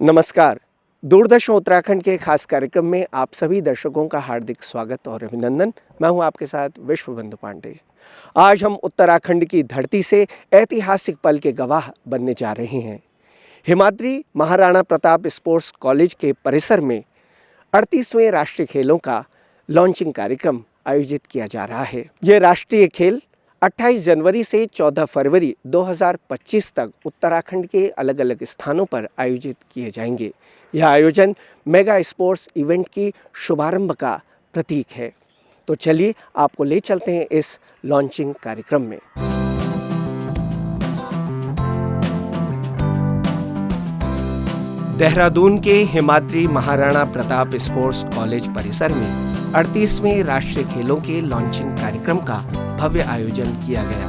नमस्कार। दूरदर्शन उत्तराखंड के खास कार्यक्रम में आप सभी दर्शकों का हार्दिक स्वागत और अभिनंदन। मैं हूं आपके साथ विश्वबंधु पांडे। आज हम उत्तराखंड की धरती से ऐतिहासिक पल के गवाह बनने जा रहे हैं। हिमाद्री महाराणा प्रताप स्पोर्ट्स कॉलेज के परिसर में 38वें राष्ट्रीय खेलों का लॉन्चिंग कार्यक्रम आयोजित किया जा रहा है। ये राष्ट्रीय खेल 28 जनवरी से 14 फरवरी 2025 तक उत्तराखंड के अलग अलग स्थानों पर आयोजित किए जाएंगे। यह आयोजन मेगा स्पोर्ट्स इवेंट की शुभारंभ का प्रतीक है। तो चलिए आपको ले चलते हैं इस लॉन्चिंग कार्यक्रम में। देहरादून के हिमाद्री महाराणा प्रताप स्पोर्ट्स कॉलेज परिसर में 38वें राष्ट्रीय खेलों के लॉन्चिंग कार्यक्रम का भव्य आयोजन किया गया।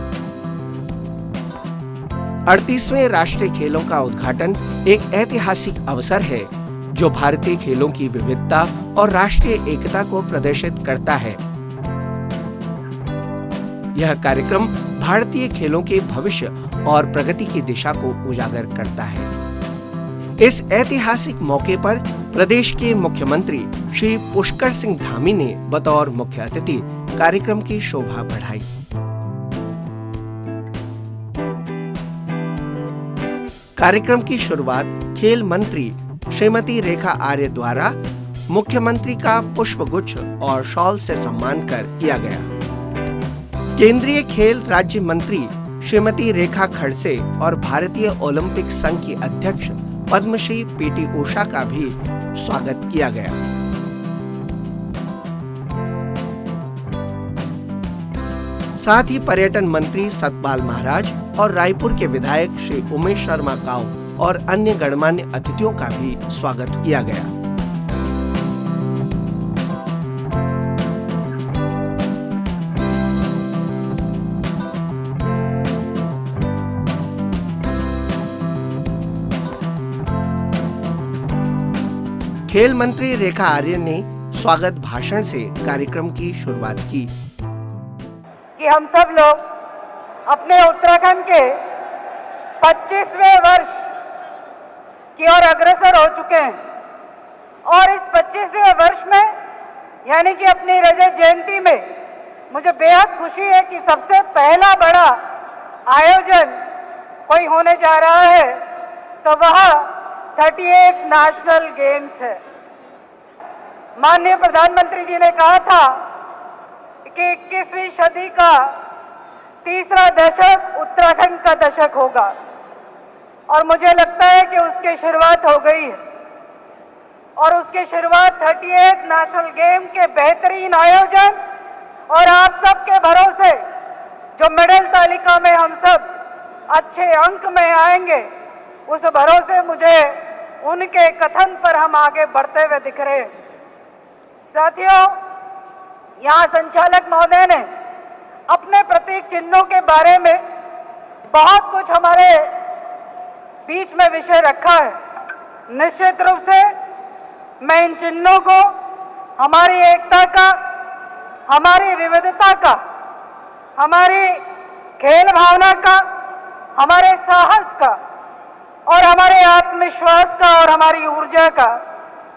38वें राष्ट्रीय खेलों का उद्घाटन एक ऐतिहासिक अवसर है जो भारतीय खेलों की विविधता और राष्ट्रीय एकता को प्रदर्शित करता है। यह कार्यक्रम भारतीय खेलों के भविष्य और प्रगति की दिशा को उजागर करता है। इस ऐतिहासिक मौके पर प्रदेश के मुख्यमंत्री श्री पुष्कर सिंह धामी ने बतौर मुख्य अतिथि कार्यक्रम की शोभा बढ़ाई। कार्यक्रम की शुरुआत खेल मंत्री श्रीमती रेखा आर्य द्वारा मुख्यमंत्री का पुष्पगुच्छ और शॉल से सम्मान कर किया गया। केंद्रीय खेल राज्य मंत्री श्रीमती रेखा खड़से और भारतीय ओलंपिक संघ की अध्यक्ष पद्मश्री पीटी उषा का भी स्वागत किया गया। साथ ही पर्यटन मंत्री सतपाल महाराज और रायपुर के विधायक श्री उमेश शर्मा काऊ और अन्य गणमान्य अतिथियों का भी स्वागत किया गया। खेल मंत्री रेखा आर्य ने स्वागत भाषण से कार्यक्रम की शुरुआत की। कि हम सब लोग अपने उत्तराखंड के 25वें वर्ष की ओर अग्रसर हो चुके हैं और इस 25वें वर्ष में यानी कि अपनी रजत जयंती में मुझे बेहद खुशी है कि सबसे पहला बड़ा आयोजन कोई होने जा रहा है तो वह 38 नेशनल गेम्स है। माननीय प्रधानमंत्री जी ने कहा था कि 21वीं सदी का तीसरा दशक उत्तराखंड का दशक होगा और मुझे लगता है कि उसकी शुरुआत हो गई है और उसकी शुरुआत 38 नेशनल गेम के बेहतरीन आयोजन और आप सबके भरोसे जो मेडल तालिका में हम सब अच्छे अंक में आएंगे उस भरोसे मुझे उनके कथन पर हम आगे बढ़ते हुए दिख रहे हैं। साथियों, यहाँ संचालक महोदय ने अपने प्रतीक चिन्हों के बारे में बहुत कुछ हमारे बीच में विषय रखा है। निश्चित रूप से मैं इन चिन्हों को हमारी एकता का, हमारी विविधता का, हमारी खेल भावना का, हमारे साहस का और हमारे आत्मविश्वास का और हमारी ऊर्जा का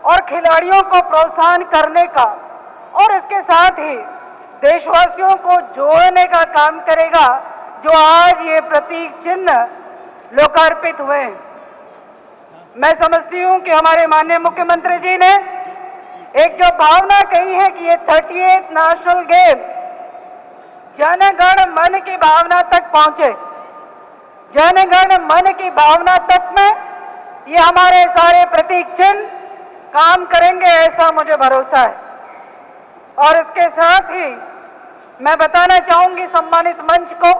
और खिलाड़ियों को प्रोत्साहन करने का और इसके साथ ही देशवासियों को जोड़ने का काम करेगा जो आज ये प्रतीक चिन्ह लोकार्पित हुए हैं। मैं समझती हूँ कि हमारे माननीय मुख्यमंत्री जी ने एक जो भावना कही है कि ये 38 नेशनल गेम जन गण मन की भावना तक पहुँचे, जन गण मन की भावना तक में ये हमारे सारे प्रतीक चिन्ह काम करेंगे, ऐसा मुझे भरोसा है। और इसके साथ ही मैं बताना चाहूंगी सम्मानित मंच को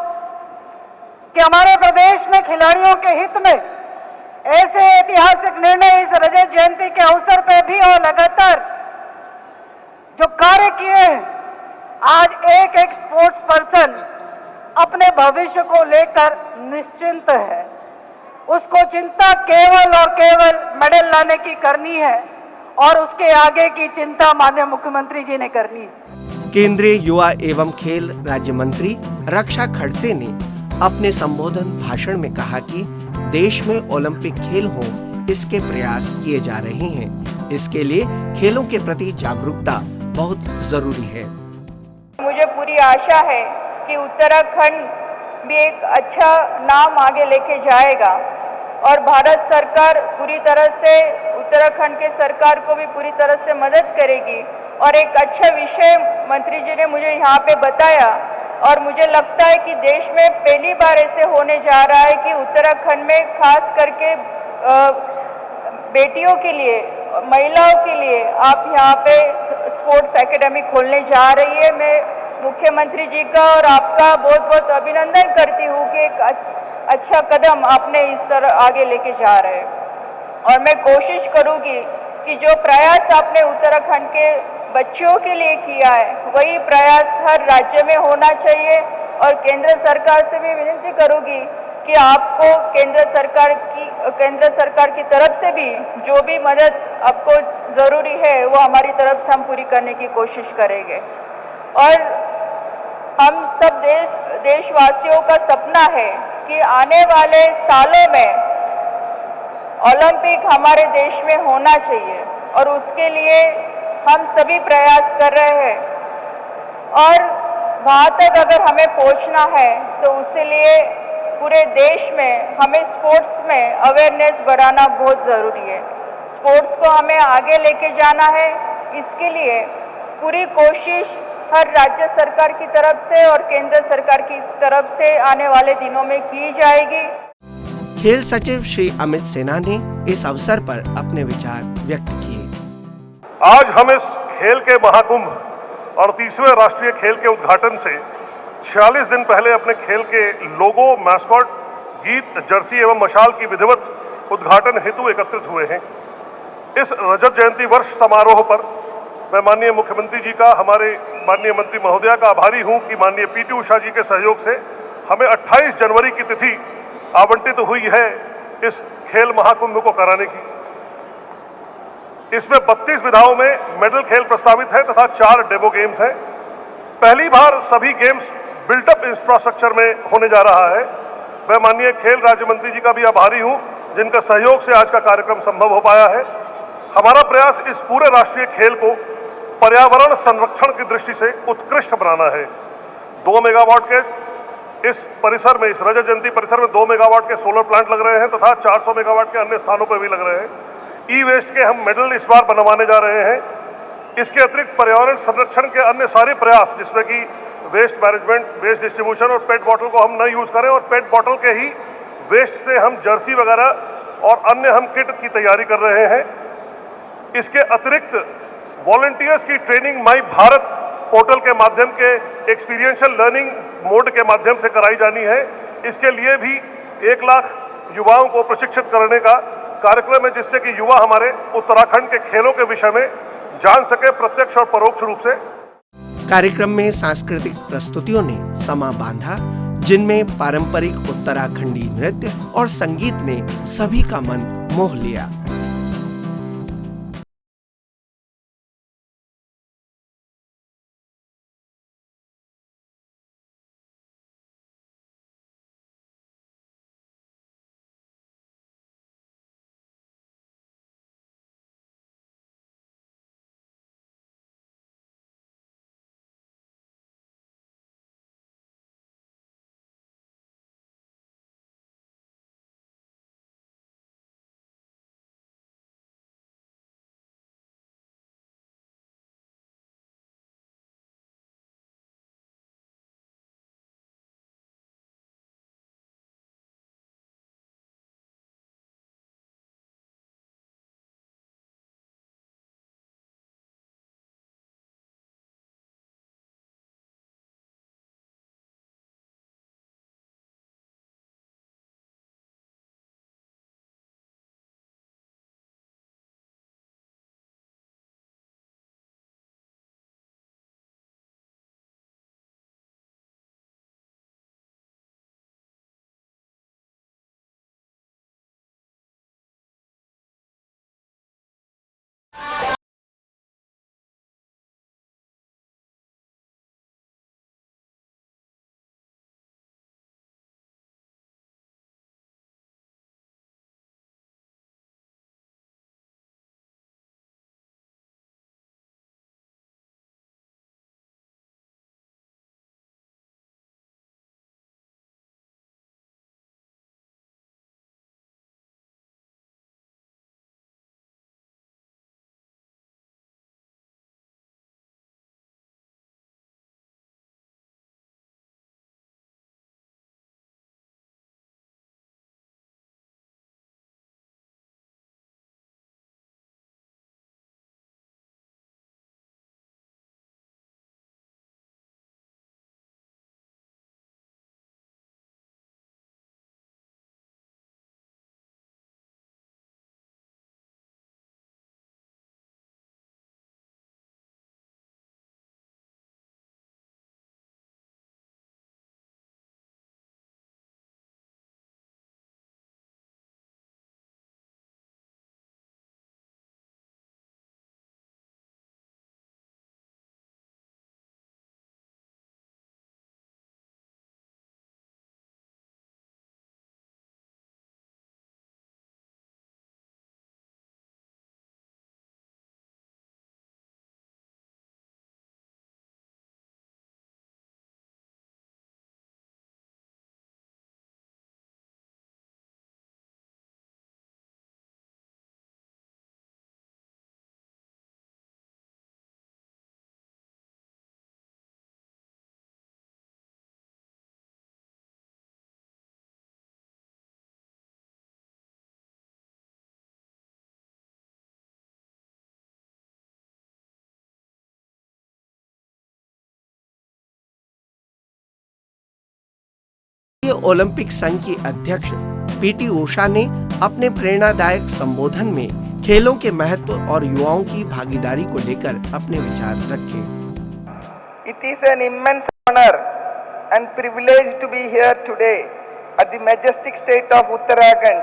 कि हमारे प्रदेश ने खिलाड़ियों के हित में ऐसे ऐतिहासिक निर्णय इस रजत जयंती के अवसर पर भी और लगातार जो कार्य किए हैं, आज एक एक स्पोर्ट्स पर्सन अपने भविष्य को लेकर निश्चिंत है। उसको चिंता केवल और केवल मेडल लाने की करनी है और उसके आगे की चिंता माननीय मुख्यमंत्री जी ने करनी है। केंद्रीय युवा एवं खेल राज्य मंत्री रक्षा खड़से ने अपने संबोधन भाषण में कहा कि देश में ओलंपिक खेल हो इसके प्रयास किए जा रहे हैं। इसके लिए खेलों के प्रति जागरूकता बहुत जरूरी है। मुझे पूरी आशा है कि उत्तराखंड भी एक अच्छा नाम आगे लेके जाएगा और भारत सरकार पूरी तरह से उत्तराखंड के सरकार को भी पूरी तरह से मदद करेगी। और एक अच्छा विषय मंत्री जी ने मुझे यहाँ पे बताया और मुझे लगता है कि देश में पहली बार ऐसे होने जा रहा है कि उत्तराखंड में खास करके बेटियों के लिए, महिलाओं के लिए आप यहाँ पे स्पोर्ट्स एकेडमी खोलने जा रही है। मैं मुख्यमंत्री जी का और आपका बहुत बहुत अभिनंदन करती हूँ कि एक अच्छा कदम आपने इस तरह आगे लेके जा रहे हैं। और मैं कोशिश करूँगी कि जो प्रयास आपने उत्तराखंड के बच्चों के लिए किया है वही प्रयास हर राज्य में होना चाहिए। और केंद्र सरकार से भी विनती करूँगी कि आपको केंद्र सरकार की तरफ से भी जो भी मदद आपको ज़रूरी है वो हमारी तरफ से हम पूरी करने की कोशिश करेंगे। और हम सब देशवासियों का सपना है कि आने वाले सालों में ओलंपिक हमारे देश में होना चाहिए और उसके लिए हम सभी प्रयास कर रहे हैं। और वहाँ तक अगर हमें पहुँचना है तो उसके लिए पूरे देश में हमें स्पोर्ट्स में अवेयरनेस बढ़ाना बहुत ज़रूरी है। स्पोर्ट्स को हमें आगे लेके जाना है, इसके लिए पूरी कोशिश हर राज्य सरकार की तरफ से और केंद्र सरकार की तरफ से आने वाले दिनों में की जाएगी। खेल सचिव श्री अमित सिन्हा ने इस अवसर पर अपने विचार व्यक्त किए। आज हम इस खेल के महाकुंभ और 30वें राष्ट्रीय खेल के उद्घाटन से 46 दिन पहले अपने खेल के लोगो, मैस्कॉट, गीत, जर्सी एवं मशाल की विधिवत उद्घाटन हेतु एकत्रित हुए हैं। इस रजत जयंती वर्ष समारोह पर मैं माननीय मुख्यमंत्री जी का, हमारे माननीय मंत्री महोदया का आभारी हूं कि माननीय पीटी उषा जी के सहयोग से हमें 28 जनवरी की तिथि आवंटित हुई है इस खेल महाकुंभ को कराने की। इसमें 32 विधाओं में मेडल खेल प्रस्तावित है तथा 4 डेमो गेम्स हैं। पहली बार सभी गेम्स बिल्टअप इंफ्रास्ट्रक्चर में होने जा रहा है। मैं माननीय खेल राज्य मंत्री जी का भी आभारी हूं जिनका सहयोग से आज का कार्यक्रम संभव हो पाया है। हमारा प्रयास इस पूरे राष्ट्रीय खेल को पर्यावरण संरक्षण की दृष्टि से उत्कृष्ट बनाना है। 2 मेगावाट के इस परिसर में, इस रजत जयंती परिसर में 2 मेगावाट के सोलर प्लांट लग रहे हैं तथा 400 मेगावाट के अन्य स्थानों पर भी लग रहे हैं। ई वेस्ट के हम मेडल इस बार बनवाने जा रहे हैं। इसके अतिरिक्त पर्यावरण संरक्षण के अन्य सारे प्रयास, जिसमें कि वेस्ट मैनेजमेंट, वेस्ट डिस्ट्रीब्यूशन और पेट बॉटल को हम न यूज़ करें और पेट बॉटल के ही वेस्ट से हम जर्सी वगैरह और अन्य हम किट की तैयारी कर रहे हैं। इसके अतिरिक्त वॉलंटियर्स की ट्रेनिंग माई भारत पोर्टल के माध्यम के एक्सपीरियंशियल लर्निंग मोड के माध्यम से कराई जानी है। इसके लिए भी 1 लाख युवाओं को प्रशिक्षित करने का कार्यक्रम है, जिससे कि युवा हमारे उत्तराखंड के खेलों के विषय में जान सके प्रत्यक्ष और परोक्ष रूप से। कार्यक्रम में सांस्कृतिक प्रस्तुतियों ने समा बांधा, जिनमें पारंपरिक उत्तराखंडी नृत्य और संगीत ने सभी का मन मोह लिया। ओलंपिक संघ की अध्यक्ष पीटी उषा ने अपने प्रेरणादायक संबोधन में खेलों के महत्व और युवाओं की भागीदारी को लेकर अपने विचार रखे। It is an immense honor and privilege to be here today at the majestic state of Uttarakhand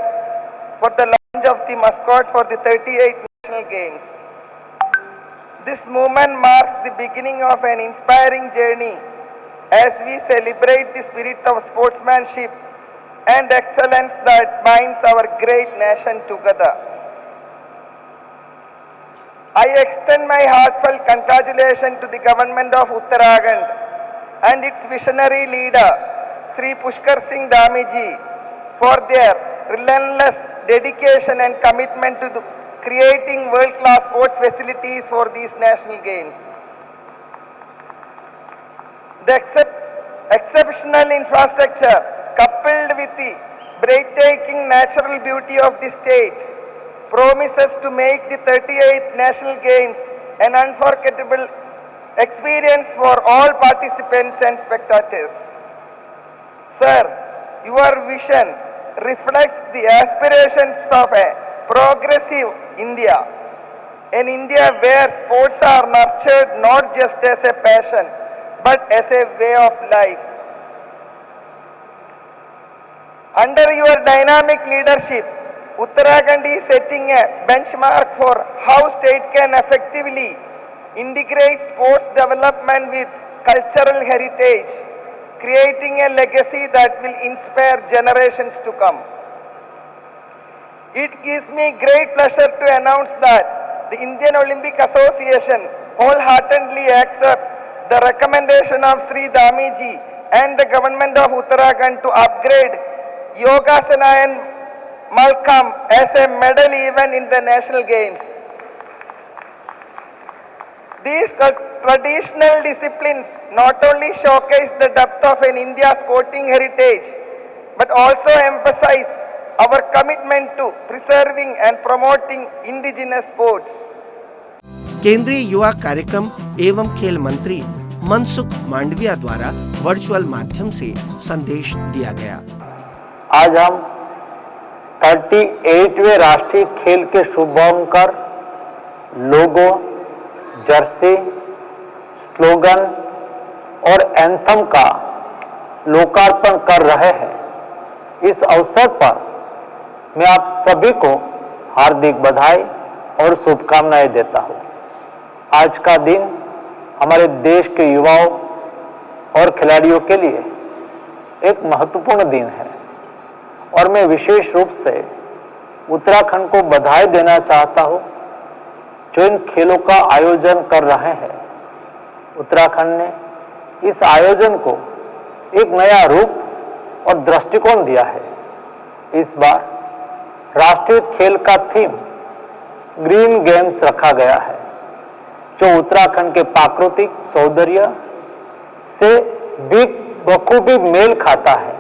for the launch of the mascot for the 38th National Games. This movement marks the beginning of an inspiring journey as we celebrate the spirit of sportsmanship and excellence that binds our great nation together. I extend my heartfelt congratulations to the government of Uttarakhand and its visionary leader, Sri Pushkar Singh Dhamiji, for their relentless dedication and commitment to creating world-class sports facilities for these national games. The exceptional infrastructure, coupled with the breathtaking natural beauty of the state, promises to make the 38th National Games an unforgettable experience for all participants and spectators. Sir, your vision reflects the aspirations of a progressive India, an India where sports are nurtured not just as a passion, but as a way of life. Under your dynamic leadership, Uttarakhand is setting a benchmark for how state can effectively integrate sports development with cultural heritage, creating a legacy that will inspire generations to come. It gives me great pleasure to announce that the Indian Olympic Association wholeheartedly accepts the recommendation of Sri Dhamiji and the government of Uttarakhand to upgrade Yogasana and Malkham as a medal event in the National Games. These traditional disciplines not only showcase the depth of an India sporting heritage, but also emphasize our commitment to preserving and promoting indigenous sports. केंद्रीय युवा कार्यक्रम एवं खेल मंत्री मनसुख मांडविया द्वारा virtual माध्यम से संदेश दिया गया। आज हम 38वें राष्ट्रीय खेल के शुभारंभ लोगो, जर्सी, स्लोगन और एंथम का लोकार्पण कर रहे हैं। इस अवसर पर मैं आप सभी को हार्दिक बधाई और शुभकामनाएं देता हूं। आज का दिन हमारे देश के युवाओं और खिलाड़ियों के लिए एक महत्वपूर्ण दिन है और मैं विशेष रूप से उत्तराखंड को बधाई देना चाहता हूं जो इन खेलों का आयोजन कर रहे हैं। उत्तराखंड ने इस आयोजन को एक नया रूप और दृष्टिकोण दिया है। इस बार राष्ट्रीय खेल का थीम ग्रीन गेम्स रखा गया है जो उत्तराखंड के प्राकृतिक सौंदर्य से भी बखूबी मेल खाता है।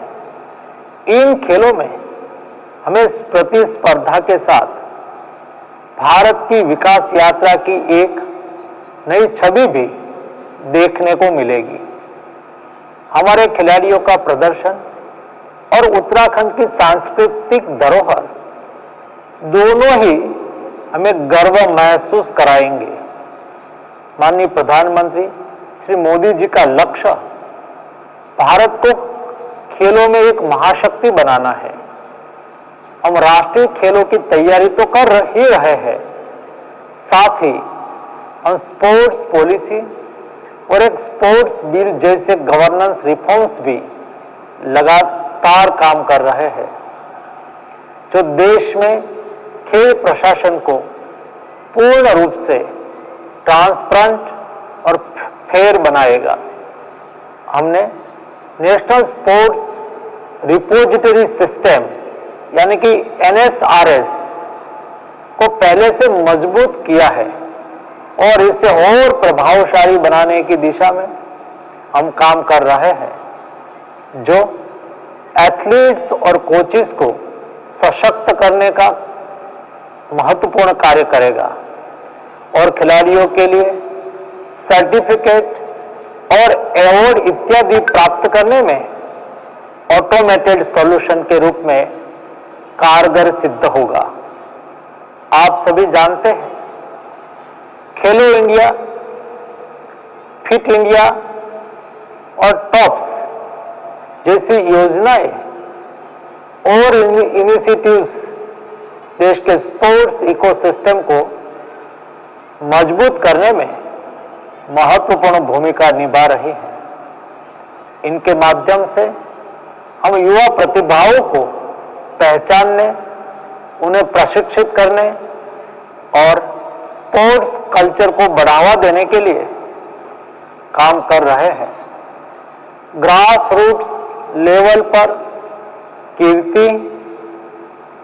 इन खेलों में हमें प्रतिस्पर्धा के साथ भारत की विकास यात्रा की एक नई छवि भी देखने को मिलेगी। हमारे खिलाड़ियों का प्रदर्शन और उत्तराखंड की सांस्कृतिक धरोहर दोनों ही हमें गर्व महसूस कराएंगे। माननीय प्रधानमंत्री श्री मोदी जी का लक्ष्य भारत को खेलों में एक महाशक्ति बनाना है। हम राष्ट्रीय खेलों की तैयारी तो कर ही रहे हैं, साथ ही हम स्पोर्ट्स पॉलिसी और एक स्पोर्ट्स बिल जैसे गवर्नेंस रिफॉर्म्स भी लगातार काम कर रहे हैं जो देश में खेल प्रशासन को पूर्ण रूप से ट्रांसपेरेंट और फेयर बनाएगा। हमने नेशनल स्पोर्ट्स रिपोजिटरी सिस्टम यानी कि NSRS को पहले से मजबूत किया है और इसे और प्रभावशाली बनाने की दिशा में हम काम कर रहे हैं जो एथलीट्स और कोचेस को सशक्त करने का महत्वपूर्ण कार्य करेगा और खिलाड़ियों के लिए सर्टिफिकेट और अवार्ड इत्यादि प्राप्त करने में ऑटोमेटेड सॉल्यूशन के रूप में कारगर सिद्ध होगा। आप सभी जानते हैं, खेलो इंडिया, फिट इंडिया और टॉप्स जैसी योजनाएं और इनिशिएटिव्स देश के स्पोर्ट्स इकोसिस्टम को मजबूत करने में महत्वपूर्ण भूमिका निभा रही है। इनके माध्यम से हम युवा प्रतिभाओं को पहचानने, उन्हें प्रशिक्षित करने और स्पोर्ट्स कल्चर को बढ़ावा देने के लिए काम कर रहे हैं। ग्रास रूट्स लेवल पर कीर्ति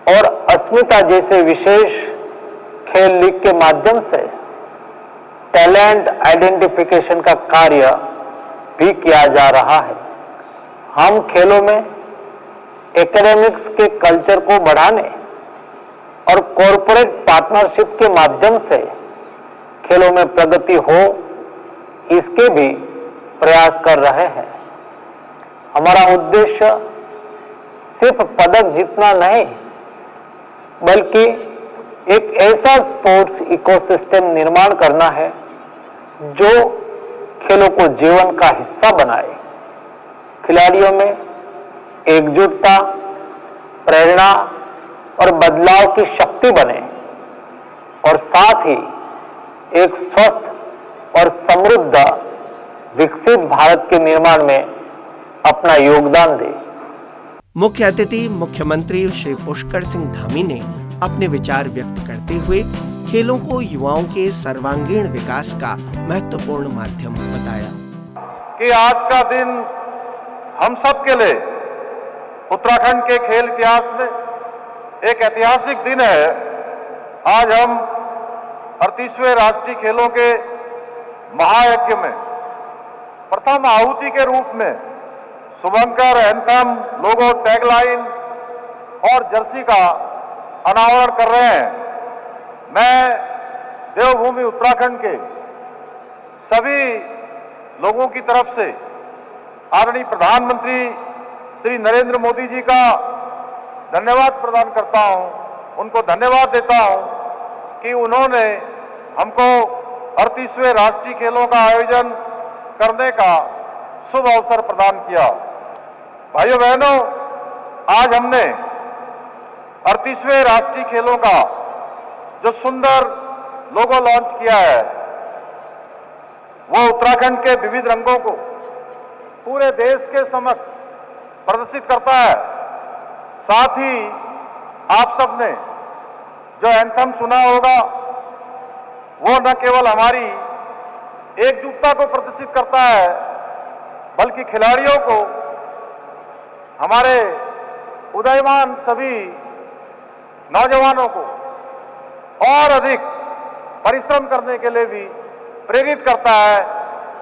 और अस्मिता जैसे विशेष खेल लीग के माध्यम से टैलेंट आइडेंटिफिकेशन का कार्य भी किया जा रहा है। हम खेलों में एकेडमिक्स के कल्चर को बढ़ाने और कॉरपोरेट पार्टनरशिप के माध्यम से खेलों में प्रगति हो, इसके भी प्रयास कर रहे हैं। हमारा उद्देश्य सिर्फ पदक जीतना नहीं, बल्कि एक ऐसा स्पोर्ट्स इकोसिस्टम निर्माण करना है जो खेलों को जीवन का हिस्सा बनाए, खिलाड़ियों में एकजुटता, प्रेरणा और बदलाव की शक्ति बने और साथ ही एक स्वस्थ और समृद्ध विकसित भारत के निर्माण में अपना योगदान दे। मुख्य अतिथि मुख्यमंत्री श्री पुष्कर सिंह धामी ने अपने विचार व्यक्त करते हुए खेलों को युवाओं के सर्वांगीण विकास का महत्वपूर्ण माध्यम बताया कि आज का दिन हम सब के लिए उत्तराखंड के खेल इतिहास में एक ऐतिहासिक दिन है। आज हम 38वें राष्ट्रीय खेलों के महायज्ञ में प्रथम आहुति के रूप में शुभंकर, एंथम, लोगो, टैगलाइन और जर्सी का अनावरण कर रहे हैं। मैं देवभूमि उत्तराखंड के सभी लोगों की तरफ से आदरणीय प्रधानमंत्री श्री नरेंद्र मोदी जी का धन्यवाद प्रदान करता हूं, उनको धन्यवाद देता हूं कि उन्होंने हमको 38वें राष्ट्रीय खेलों का आयोजन करने का शुभ अवसर प्रदान किया। भाइयों बहनों, आज हमने 38वें राष्ट्रीय खेलों का जो सुंदर लोगो लॉन्च किया है, वो उत्तराखंड के विविध रंगों को पूरे देश के समक्ष प्रदर्शित करता है। साथ ही आप सबने जो एंथम सुना होगा, वो न केवल हमारी एकजुटता को प्रदर्शित करता है, बल्कि खिलाड़ियों को, हमारे उदयमान सभी नौजवानों को और अधिक परिश्रम करने के लिए भी प्रेरित करता है,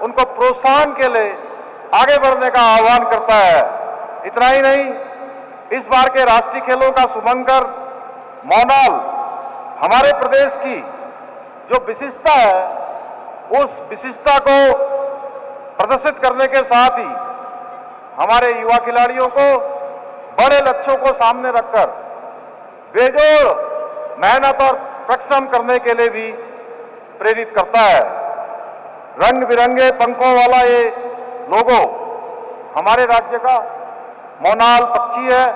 उनको प्रोत्साहन के लिए आगे बढ़ने का आह्वान करता है। इतना ही नहीं, इस बार के राष्ट्रीय खेलों का शुभंकर मोनाल हमारे प्रदेश की जो विशिष्टता है, उस विशिष्टता को प्रदर्शित करने के साथ ही हमारे युवा खिलाड़ियों को बड़े लक्ष्यों को सामने रखकर बेजोड़ मेहनत और परिश्रम करने के लिए भी प्रेरित करता है। रंग बिरंगे पंखों वाला ये लोगो हमारे राज्य का मोनाल पक्षी है।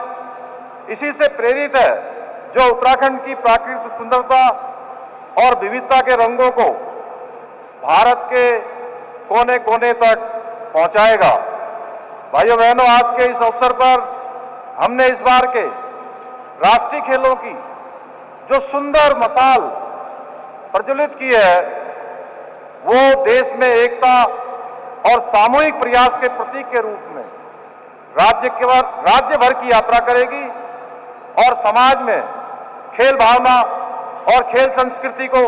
इसी से प्रेरित है जो उत्तराखंड की प्राकृतिक सुंदरता और विविधता के रंगों को भारत के कोने कोने तक पहुंचाएगा। भाइयों बहनों, आज के इस अवसर पर हमने इस बार के राष्ट्रीय खेलों की जो सुंदर मसाल प्रज्वलित की है, वो देश में एकता और सामूहिक प्रयास के प्रतीक के रूप में राज्य भर की यात्रा करेगी और समाज में खेल भावना और खेल संस्कृति को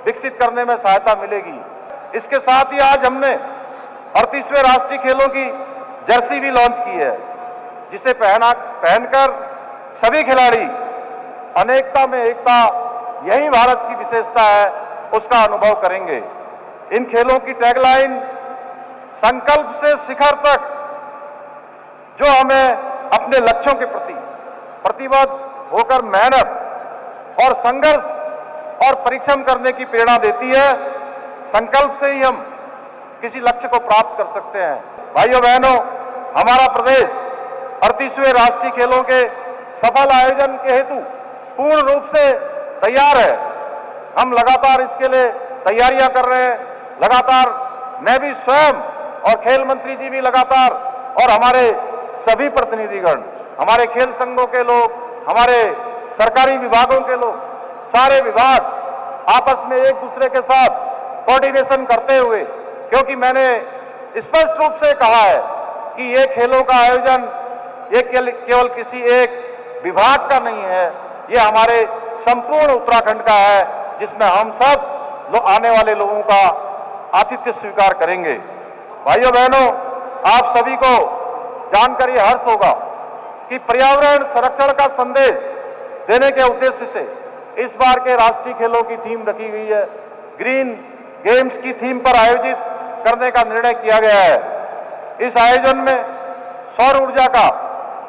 विकसित करने में सहायता मिलेगी। इसके साथ ही आज हमने 38वें राष्ट्रीय खेलों की जर्सी भी लॉन्च की है, जिसे पहनकर सभी खिलाड़ी अनेकता में एकता, यही भारत की विशेषता है, उसका अनुभव करेंगे। इन खेलों की टैगलाइन संकल्प से शिखर तक जो हमें अपने लक्ष्यों के प्रति प्रतिबद्ध होकर मेहनत और संघर्ष और परिश्रम करने की प्रेरणा देती है। संकल्प से ही हम किसी लक्ष्य को प्राप्त कर सकते हैं। भाइयों बहनों, हमारा प्रदेश 38वें राष्ट्रीय खेलों के सफल आयोजन के हेतु पूर्ण रूप से तैयार है। हम लगातार इसके लिए तैयारियां कर रहे हैं। लगातार मैं भी स्वयं और खेल मंत्री जी भी लगातार, और हमारे सभी प्रतिनिधिगण, हमारे खेल संघों के लोग, हमारे सरकारी विभागों के लोग, सारे विभाग आपस में एक दूसरे के साथ कोऑर्डिनेशन करते हुए, क्योंकि मैंने स्पष्ट रूप से कहा है कि ये खेलों का आयोजन ये केवल किसी एक विभाग का नहीं है, ये हमारे संपूर्ण उत्तराखंड का है, जिसमें हम सब आने वाले लोगों का आतिथ्य स्वीकार करेंगे। भाइयों बहनों, आप सभी को जानकर ये हर्ष होगा कि पर्यावरण संरक्षण का संदेश देने के उद्देश्य से इस बार के राष्ट्रीय खेलों की थीम रखी गई है। ग्रीन गेम्स की थीम पर आयोजित करने का निर्णय किया गया है। इस आयोजन में सौर ऊर्जा का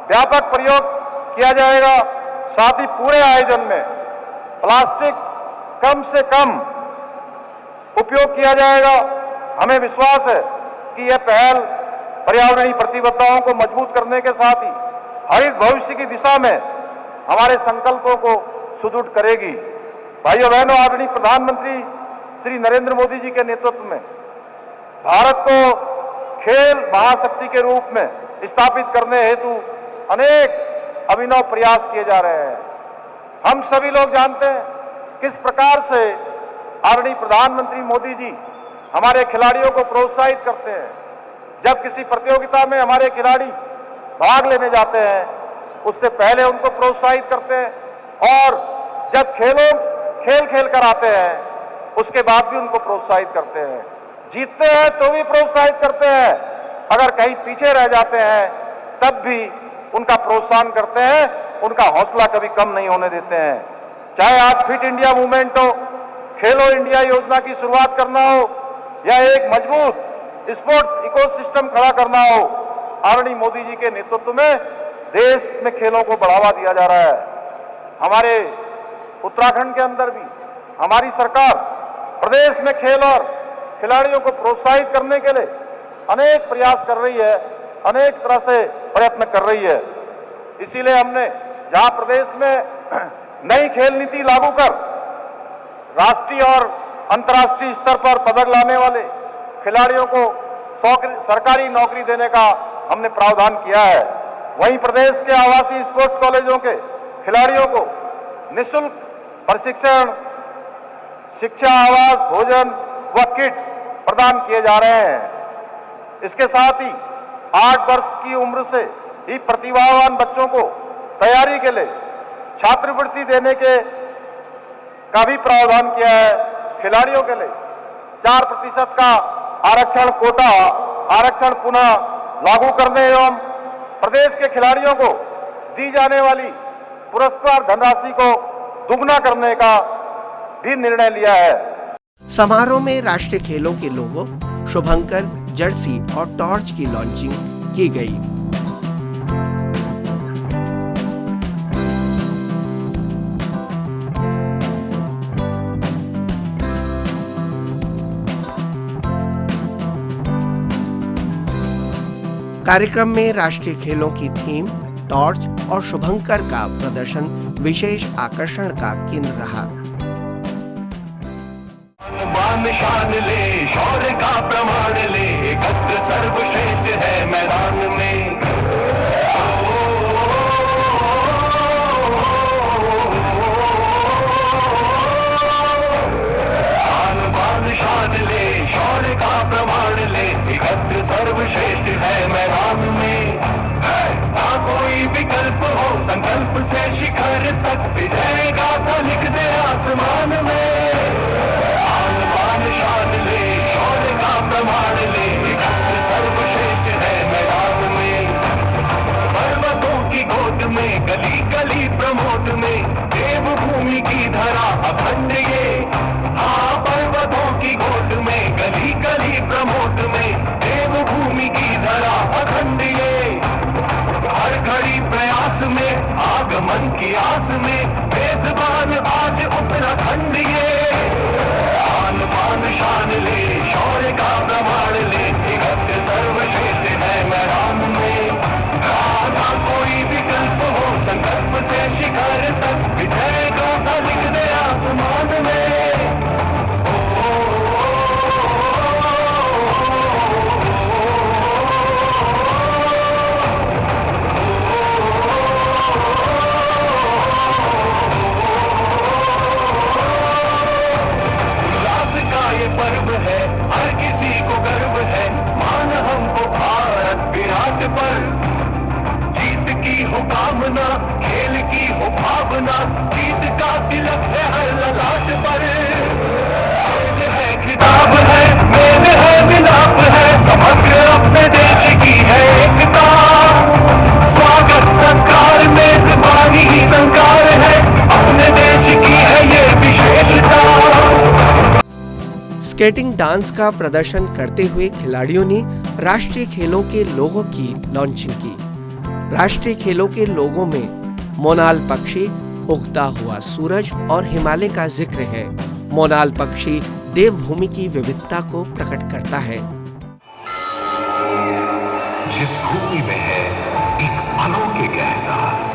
व्यापक प्रयोग किया जाएगा। साथ ही पूरे आयोजन में प्लास्टिक कम से कम उपयोग किया जाएगा। हमें विश्वास है कि यह पहल पर्यावरणीय प्रतिबद्धताओं को मजबूत करने के साथ ही हरित भविष्य की दिशा में हमारे संकल्पों को सुदृढ़ करेगी। भाइयों बहनों, आदरणीय प्रधानमंत्री श्री नरेंद्र मोदी जी के नेतृत्व में भारत को खेल महाशक्ति के रूप में स्थापित करने हेतु अनेक अभिनव प्रयास किए जा रहे हैं। हम सभी लोग जानते हैं किस प्रकार से आदरणीय प्रधानमंत्री मोदी जी हमारे खिलाड़ियों को प्रोत्साहित करते हैं। जब किसी प्रतियोगिता में हमारे खिलाड़ी भाग लेने जाते हैं, उससे पहले उनको प्रोत्साहित करते हैं, और जब खेल कर आते हैं, उसके बाद भी उनको प्रोत्साहित करते हैं। जीतते हैं तो भी प्रोत्साहित करते हैं, अगर कहीं पीछे रह जाते हैं तब भी उनका प्रोत्साहन करते हैं, उनका हौसला कभी कम नहीं होने देते हैं। चाहे आज फिट इंडिया मूवमेंट हो, खेलो इंडिया योजना की शुरुआत करना हो, या एक मजबूत स्पोर्ट्स इकोसिस्टम खड़ा करना हो, आदरणीय मोदी जी के नेतृत्व में देश में खेलों को बढ़ावा दिया जा रहा है। हमारे उत्तराखंड के अंदर भी हमारी सरकार प्रदेश में खेल और खिलाड़ियों को प्रोत्साहित करने के लिए अनेक प्रयास कर रही है, अनेक तरह से प्रयत्न कर रही है। इसीलिए हमने जहां प्रदेश में नई खेल नीति लागू कर राष्ट्रीय और अंतर्राष्ट्रीय स्तर पर पदक लाने वाले खिलाड़ियों को सरकारी नौकरी देने का हमने प्रावधान किया है, वहीं प्रदेश के आवासीय स्पोर्ट्स कॉलेजों के खिलाड़ियों को निःशुल्क प्रशिक्षण, शिक्षा, आवास, भोजन व किट प्रदान किए जा रहे हैं। इसके साथ ही 8 वर्ष की उम्र से ही प्रतिभावान बच्चों को तैयारी के लिए छात्रवृत्ति देने का भी प्रावधान किया है। खिलाड़ियों के लिए 4% का आरक्षण पुनः लागू करने एवं प्रदेश के खिलाड़ियों को दी जाने वाली पुरस्कार धनराशि को दुगना करने का भी निर्णय लिया है। समारोह में राष्ट्रीय खेलों के लोगो, शुभंकर, जर्सी और टॉर्च की लॉन्चिंग की गई। कार्यक्रम में राष्ट्रीय खेलों की थीम, टॉर्च और शुभंकर का प्रदर्शन विशेष आकर्षण का केंद्र रहा। शान ले, शौर्य का प्रमाण ले, एकत्र सर्वश्रेष्ठ है मैदान में। शान ले, शौर्य का प्रमाण ले, एकत्र सर्वश्रेष्ठ है मैदान में। ना कोई विकल्प हो, संकल्प से शिखर तक विजय गाथा लिख दे आसमान में। शान ले, शौर्य का प्रमाण ले, एकत्र सर्वश्रेष्ठ है मैदान में। पर्वतों की गोद में, गली गली प्रमोद में, देवभूमि की धरा अखंड ये। हाँ, पर्वतों की गोद में, गली गली प्रमोद में, देवभूमि की धरा अखंड ये। हर घड़ी हो कामना, खेल की हो भावना, जीत का तिलक है हर ललाट पर। खेल है खिताब है, मेल है मिलाप है, समग्र अपने देश की है एकता। स्वागत सत्कार मेजबानी ही संस्कार है, अपने देश की है ये विशेषता। स्केटिंग डांस का प्रदर्शन करते हुए खिलाड़ियों ने राष्ट्रीय खेलों के लोगों की लॉन्चिंग की। राष्ट्रीय खेलों के लोगों में मोनाल पक्षी, उगता हुआ सूरज और हिमालय का जिक्र है। मोनाल पक्षी देवभूमि की विविधता को प्रकट करता है। जिस भूमि में है एक अलौकिक एहसास,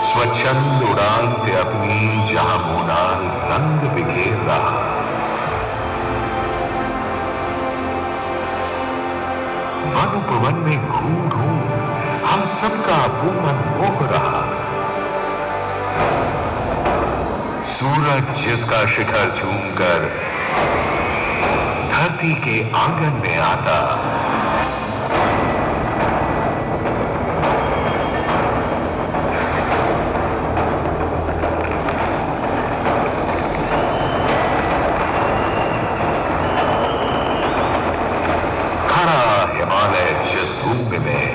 स्वच्छंद उड़ान से अपनी जहां मोनाल रंग बिखेर रहा, वन उपवन में घूम घूम हम सबका वो मन मोह रहा। सूरज जिसका शिखर चूमकर धरती के आंगन में आता, हिमालय जिस भूमि में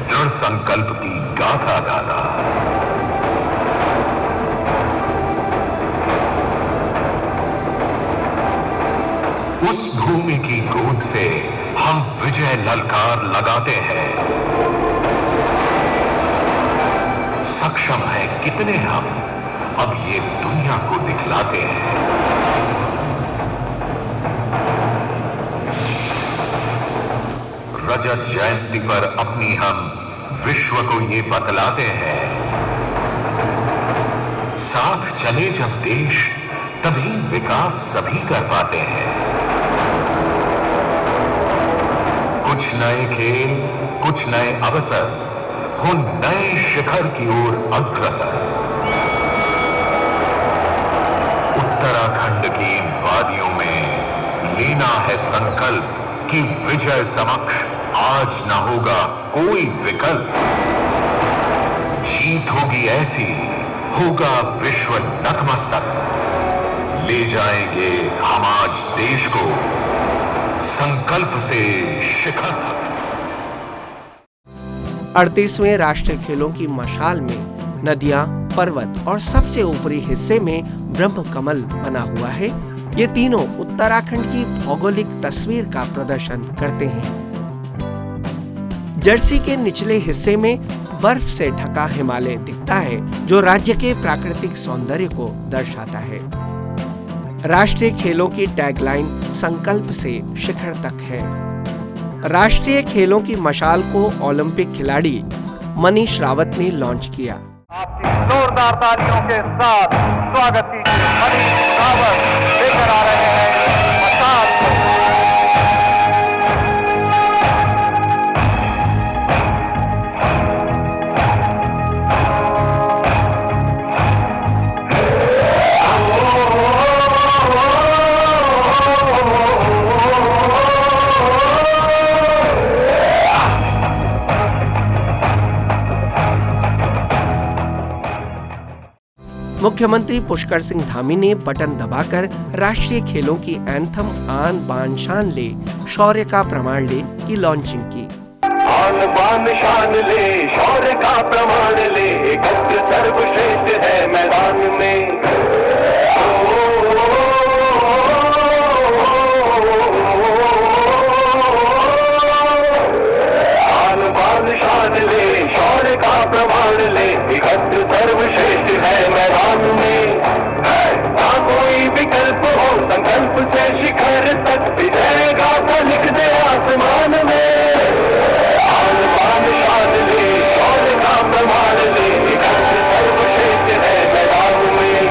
दृढ़ संकल्प की गाथा गाता, उस भूमि की गोद से हम विजय ललकार लगाते हैं। सक्षम है कितने हम अब ये दुनिया को दिखलाते हैं। रजत जयंती पर अपनी हम विश्व को ये बतलाते हैं, साथ चले जब देश तभी विकास सभी कर पाते हैं। कुछ नए खेल, कुछ नए अवसर, हो नए शिखर की ओर अग्रसर। उत्तराखंड की इन वादियों में लेना है संकल्प कि विजय समक्ष आज न होगा कोई विकल्प। जीत होगी ऐसी, होगा विश्व नतमस्तक। ले जाएंगे हम आज देश को संकल्प से शिखर तक। 38वें राष्ट्रीय खेलों की मशाल में नदियां, पर्वत और सबसे ऊपरी हिस्से में ब्रह्म कमल बना हुआ है। ये तीनों उत्तराखंड की भौगोलिक तस्वीर का प्रदर्शन करते हैं। जर्सी के निचले हिस्से में बर्फ से ढका हिमालय दिखता है, जो राज्य के प्राकृतिक सौंदर्य को दर्शाता है। राष्ट्रीय खेलों की टैगलाइन संकल्प से शिखर तक है। राष्ट्रीय खेलों की मशाल को ओलंपिक खिलाड़ी मनीष रावत ने लॉन्च किया। आपकी जोरदार तालियों के साथ स्वागत कीजिए मनीष रावत लेकर आ रहे हैं मशाल। मुख्यमंत्री पुष्कर सिंह धामी ने बटन दबाकर राष्ट्रीय खेलों की एंथम आन बान शान ले, शौर्य का प्रमाण ले की लॉन्चिंग की। आन बान शान ले, शौर्य का प्रमाण ले, एकत्र सर्वश्रेष्ठ है मैदान में। आन बान शान ले, शौर्य का प्रमाण ले, एकत्र सर्वश्रेष्ठ है मैदान में। ना कोई विकल्प हो, संकल्प से शिखर तक विजय गाथा लिख दे आसमान में। आन बान शान ले, शौर्य का प्रमाण ले, एकत्र सर्वश्रेष्ठ है मैदान में।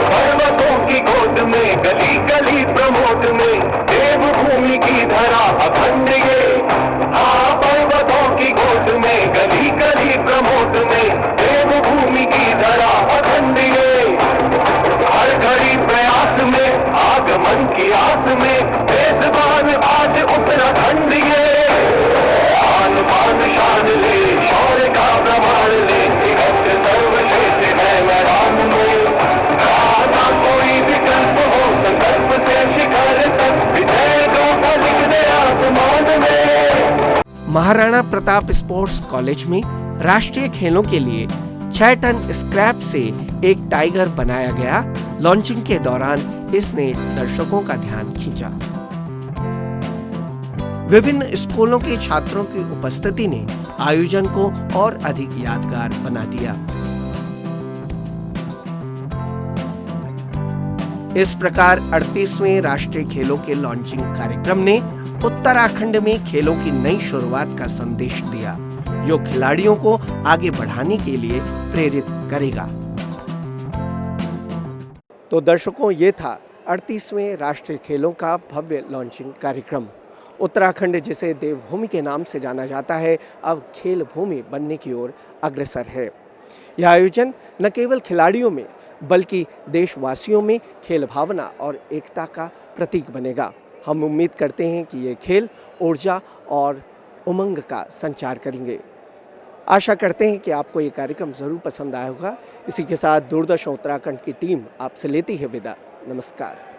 पर्वतों की गोद में, गली गली प्रमोद में, देवभूमि की धरा अखंड ये। हाँ, पर्वतों की गोद में, गली गली प्रमोद में, देवभूमि की धरा अखंड ये। हर घड़ी प्रयास में, आगमन की आस में, मेजबान आज उत्तराखंड ये। महाराणा प्रताप स्पोर्ट्स कॉलेज में राष्ट्रीय खेलों के लिए 6 टन स्क्रैप से एक टाइगर बनाया गया। लॉन्चिंग के दौरान इसने दर्शकों का ध्यान खींचा। विभिन्न स्कूलों के छात्रों की उपस्थिति ने आयोजन को और अधिक यादगार बना दिया। इस प्रकार 38वें राष्ट्रीय खेलों के लॉन्चिंग कार्यक्रम ने उत्तराखंड में खेलों की नई शुरुआत का संदेश दिया, जो खिलाड़ियों को आगे बढ़ाने के लिए प्रेरित करेगा। तो दर्शकों, ये था 38वें राष्ट्रीय खेलों का भव्य लॉन्चिंग कार्यक्रम। उत्तराखंड, जिसे देवभूमि के नाम से जाना जाता है, अब खेल भूमि बनने की ओर अग्रसर है। यह आयोजन न केवल खिलाड़ियों में बल्कि देशवासियों में खेल भावना और एकता का प्रतीक बनेगा। हम उम्मीद करते हैं कि ये खेल ऊर्जा और उमंग का संचार करेंगे। आशा करते हैं कि आपको ये कार्यक्रम ज़रूर पसंद आया होगा। इसी के साथ दूरदर्शन उत्तराखंड की टीम आपसे लेती है विदा। नमस्कार।